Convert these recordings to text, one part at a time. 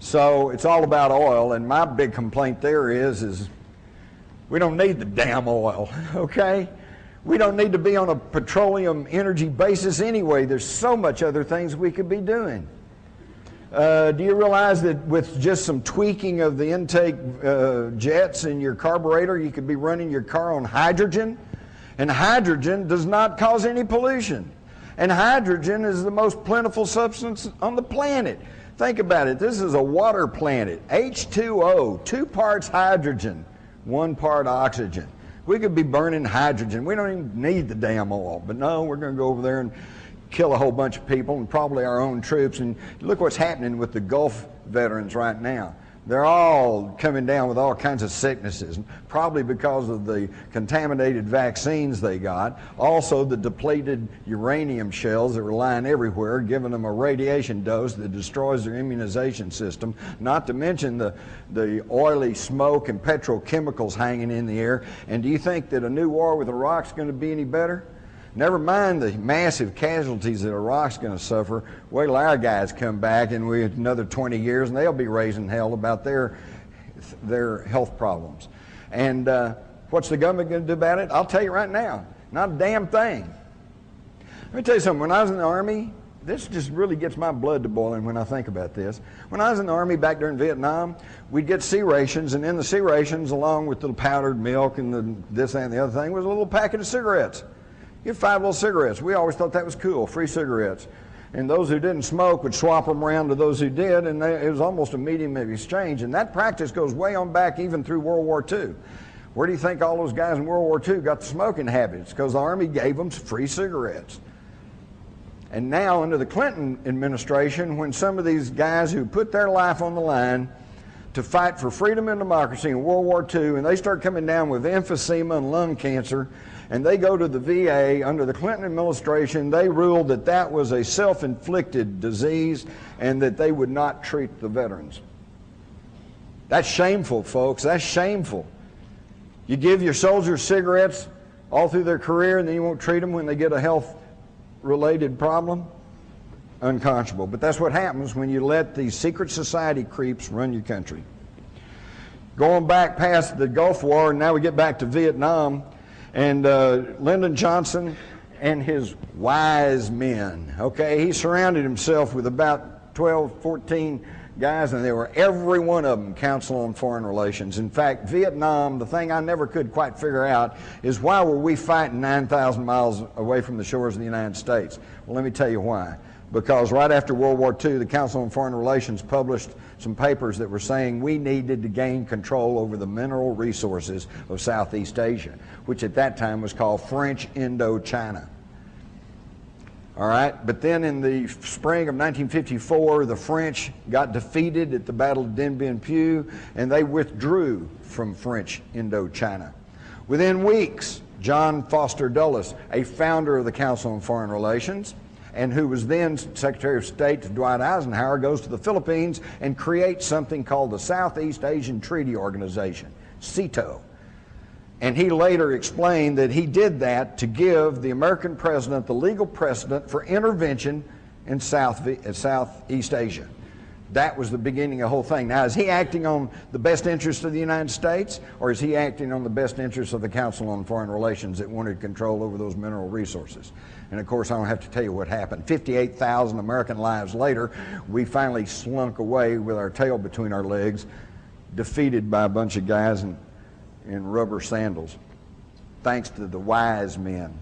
So it's all about oil, and my big complaint there is we don't need the damn oil, okay? We don't need to be on a petroleum energy basis anyway. There's so much other things we could be doing. Do you realize that with just some tweaking of the intake jets in your carburetor, you could be running your car on hydrogen? And hydrogen does not cause any pollution. And hydrogen is the most plentiful substance on the planet. Think about it. This is a water planet. H2O, 2 parts hydrogen, 1 part oxygen. We could be burning hydrogen. We don't even need the damn oil. But no, we're going to go over there and kill a whole bunch of people, and probably our own troops. And look what's happening with the Gulf veterans right now. They're all coming down with all kinds of sicknesses, probably because of the contaminated vaccines they got. Also, the depleted uranium shells that were lying everywhere, giving them a radiation dose that destroys their immunization system, not to mention the oily smoke and petrochemicals hanging in the air. And do you think that a new war with Iraq's going to be any better? Never mind the massive casualties that Iraq's going to suffer. Wait till our guys come back in another 20 years, and they'll be raising hell about their health problems. And what's the government going to do about it? I'll tell you right now, not a damn thing. Let me tell you something. When I was in the Army, this just really gets my blood to boiling when I think about this. When I was in the Army back during Vietnam, we'd get C rations, and in the C rations, along with the powdered milk and this and the other thing, was a little packet of cigarettes. You get 5 little cigarettes. We always thought that was cool, free cigarettes. And those who didn't smoke would swap them around to those who did, and it was almost a medium of exchange. And that practice goes way on back even through World War II. Where do you think all those guys in World War II got the smoking habits? Because the Army gave them free cigarettes. And now under the Clinton administration, when some of these guys who put their life on the line to fight for freedom and democracy in World War II, and they start coming down with emphysema and lung cancer, and they go to the VA under the Clinton administration, they ruled that that was a self-inflicted disease and that they would not treat the veterans. That's shameful, folks. That's shameful. You give your soldiers cigarettes all through their career, and then you won't treat them when they get a health-related problem? Unconscionable. But that's what happens when you let these secret society creeps run your country. Going back past the Gulf War, and now we get back to Vietnam, and Lyndon Johnson and his wise men, okay? He surrounded himself with about 12, 14 guys, and they were every one of them Council on Foreign Relations. In fact, Vietnam, the thing I never could quite figure out is why were we fighting 9,000 miles away from the shores of the United States? Well, let me tell you why. Because right after World War II, the Council on Foreign Relations published some papers that were saying we needed to gain control over the mineral resources of Southeast Asia, which at that time was called French Indochina. All right, but then in the spring of 1954, the French got defeated at the Battle of Dien Bien Phu, and they withdrew from French Indochina. Within weeks, John Foster Dulles, a founder of the Council on Foreign Relations, and who was then Secretary of State to Dwight Eisenhower, goes to the Philippines and creates something called the Southeast Asian Treaty Organization, SEATO. And he later explained that he did that to give the American president the legal precedent for intervention in Southeast Asia. That was the beginning of the whole thing. Now, is he acting on the best interest of the United States, or is he acting on the best interest of the Council on Foreign Relations that wanted control over those mineral resources? And of course, I don't have to tell you what happened. 58,000 American lives later, we finally slunk away with our tail between our legs, defeated by a bunch of guys in rubber sandals, thanks to the wise men.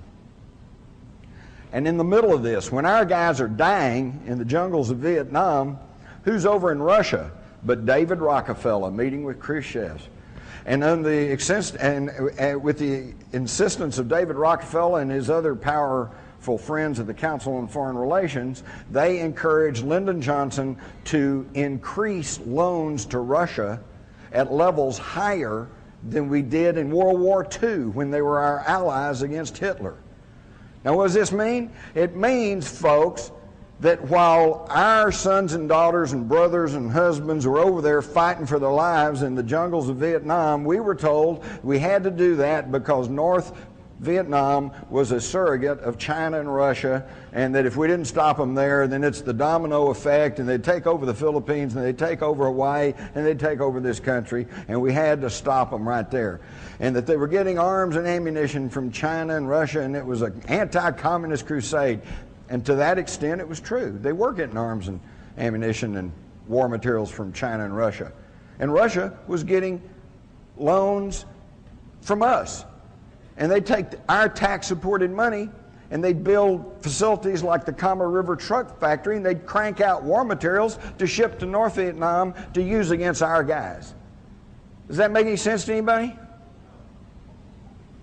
And in the middle of this, when our guys are dying in the jungles of Vietnam, who's over in Russia but David Rockefeller meeting with Khrushchev? And with the insistence of David Rockefeller and his other powerful friends of the Council on Foreign Relations, they encouraged Lyndon Johnson to increase loans to Russia at levels higher than we did in World War II when they were our allies against Hitler. Now, what does this mean? It means, folks, that while our sons and daughters and brothers and husbands were over there fighting for their lives in the jungles of Vietnam, we were told we had to do that because North Vietnam was a surrogate of China and Russia, and that if we didn't stop them there, then it's the domino effect, and they'd take over the Philippines, and they'd take over Hawaii, and they'd take over this country, and we had to stop them right there. And that they were getting arms and ammunition from China and Russia, and it was an anti-communist crusade. And to that extent, it was true. They were getting arms and ammunition and war materials from China and Russia. And Russia was getting loans from us. And they'd take our tax-supported money and they'd build facilities like the Kama River Truck Factory, and they'd crank out war materials to ship to North Vietnam to use against our guys. Does that make any sense to anybody?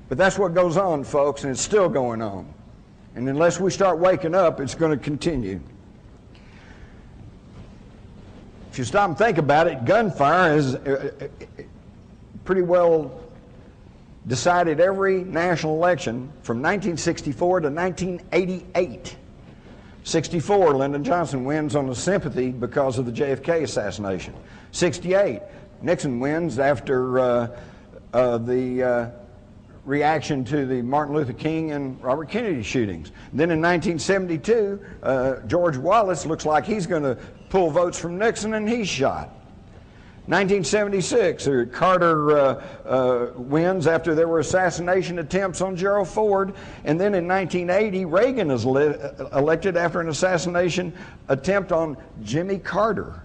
But that's what goes on, folks, and it's still going on. And unless we start waking up, it's going to continue. If you stop and think about it, gunfire is pretty well decided every national election from 1964 to 1988. 64, Lyndon Johnson wins on the sympathy because of the JFK assassination. 68, Nixon wins after the reaction to the Martin Luther King and Robert Kennedy shootings. Then in 1972, George Wallace looks like he's going to pull votes from Nixon, and he's shot. 1976, Carter wins after there were assassination attempts on Gerald Ford, and then in 1980, Reagan is elected after an assassination attempt on Jimmy Carter.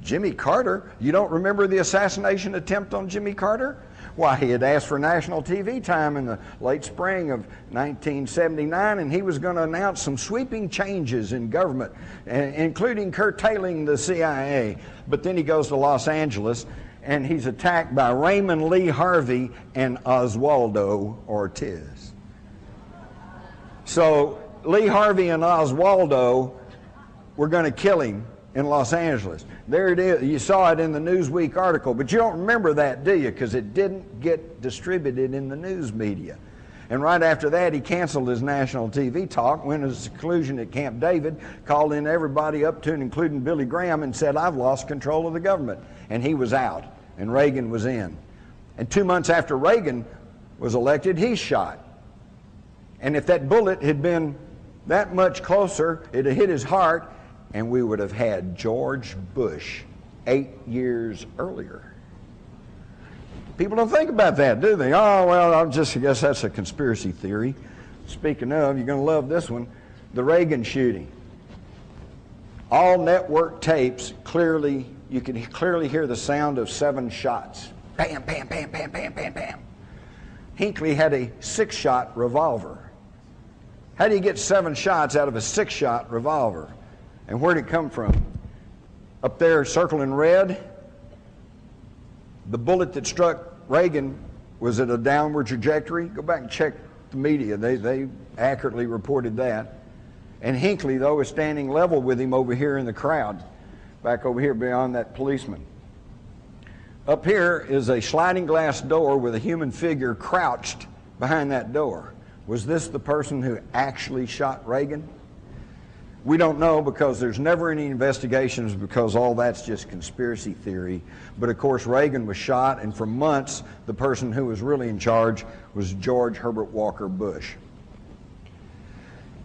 Jimmy Carter? You don't remember the assassination attempt on Jimmy Carter? Why, he had asked for national TV time in the late spring of 1979, and he was going to announce some sweeping changes in government, including curtailing the CIA. But then he goes to Los Angeles, and he's attacked by Raymond Lee Harvey and Oswaldo Ortiz. So Lee Harvey and Oswaldo were going to kill him in Los Angeles. There it is. You saw it in the Newsweek article, but you don't remember that, do you? Because it didn't get distributed in the news media. And right after that, he canceled his national TV talk, went to a seclusion at Camp David, called in everybody up to and including Billy Graham, and said, "I've lost control of the government." And he was out, and Reagan was in. And 2 months after Reagan was elected, he's shot. And if that bullet had been that much closer, it had hit his heart, and we would have had George Bush 8 years earlier. People don't think about that, do they? Oh, well, I guess that's a conspiracy theory. Speaking of, you're going to love this one, the Reagan shooting. All network tapes, you can clearly hear the sound of 7 shots. Bam, bam, bam, bam, bam, bam, bam. Hinckley had a 6-shot revolver. How do you get 7 shots out of a 6-shot revolver? And where'd it come from? Up there, circled in red, the bullet that struck Reagan was at a downward trajectory. Go back and check the media. They accurately reported that. And Hinckley, though, is standing level with him over here in the crowd, back over here beyond that policeman. Up here is a sliding glass door with a human figure crouched behind that door. Was this the person who actually shot Reagan? We don't know, because there's never any investigations, because all that's just conspiracy theory. But of course, Reagan was shot, and for months, the person who was really in charge was George Herbert Walker Bush.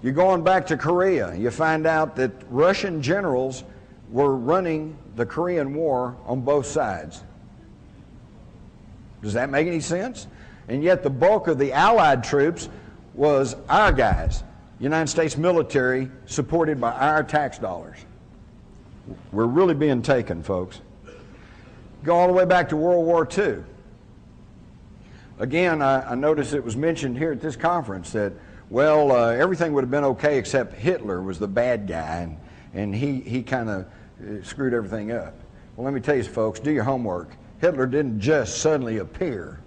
You're going back to Korea, you find out that Russian generals were running the Korean War on both sides. Does that make any sense? And yet the bulk of the Allied troops was our guys. United States military supported by our tax dollars. We're really being taken, folks. Go all the way back to World War II. Again, I noticed it was mentioned here at this conference that, well, everything would have been okay except Hitler was the bad guy, and he kind of screwed everything up. Well, let me tell you, folks, do your homework. Hitler didn't just suddenly appear.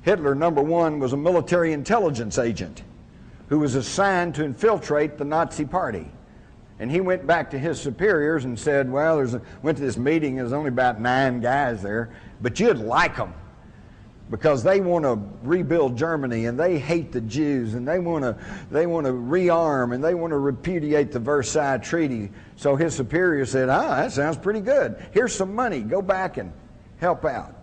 Hitler, number one, was a military intelligence agent who was assigned to infiltrate the Nazi Party. And he went back to his superiors and said, well, went to this meeting, there's only about 9 guys there, but you'd like them because they want to rebuild Germany, and they hate the Jews, and they want to rearm, and they want to repudiate the Versailles Treaty. So his superior said, that sounds pretty good. Here's some money. Go back and help out.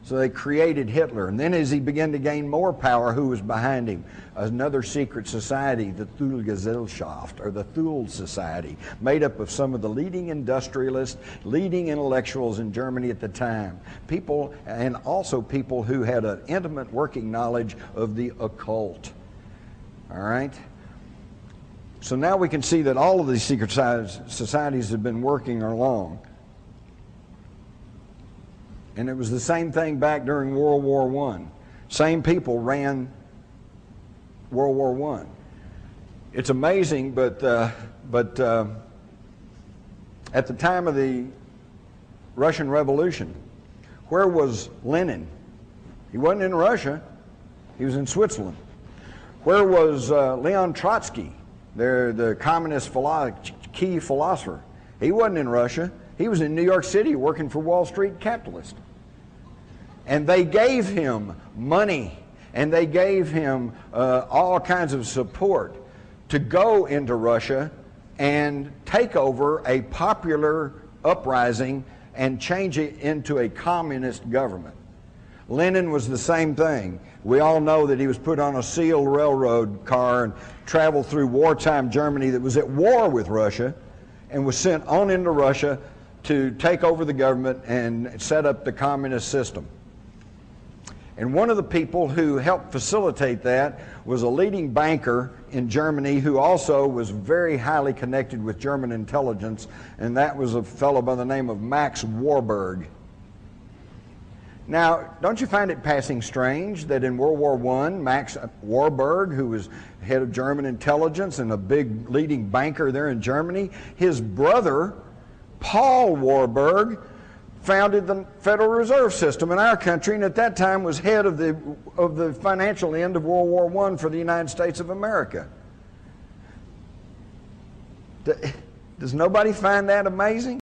So they created Hitler. And then as he began to gain more power, who was behind him? Another secret society, the Thule-Gesellschaft, or the Thule Society, made up of some of the leading industrialists, leading intellectuals in Germany at the time. People, and also people who had an intimate working knowledge of the occult. All right? So now we can see that all of these secret societies have been working along. And it was the same thing back during World War I. Same people ran World War I. It's amazing, but at the time of the Russian Revolution, where was Lenin? He wasn't in Russia. He was in Switzerland. Where was Leon Trotsky, the communist key philosopher? He wasn't in Russia. He was in New York City working for Wall Street capitalists. And they gave him money, and they gave him all kinds of support to go into Russia and take over a popular uprising and change it into a communist government. Lenin was the same thing. We all know that he was put on a sealed railroad car and traveled through wartime Germany that was at war with Russia and was sent on into Russia to take over the government and set up the communist system. And one of the people who helped facilitate that was a leading banker in Germany who also was very highly connected with German intelligence, and that was a fellow by the name of Max Warburg. Now, don't you find it passing strange that in World War I, Max Warburg, who was head of German intelligence and a big leading banker there in Germany, his brother, Paul Warburg, founded the Federal Reserve System in our country, and at that time was head of the financial end of World War I for the United States of America. Does nobody find that amazing?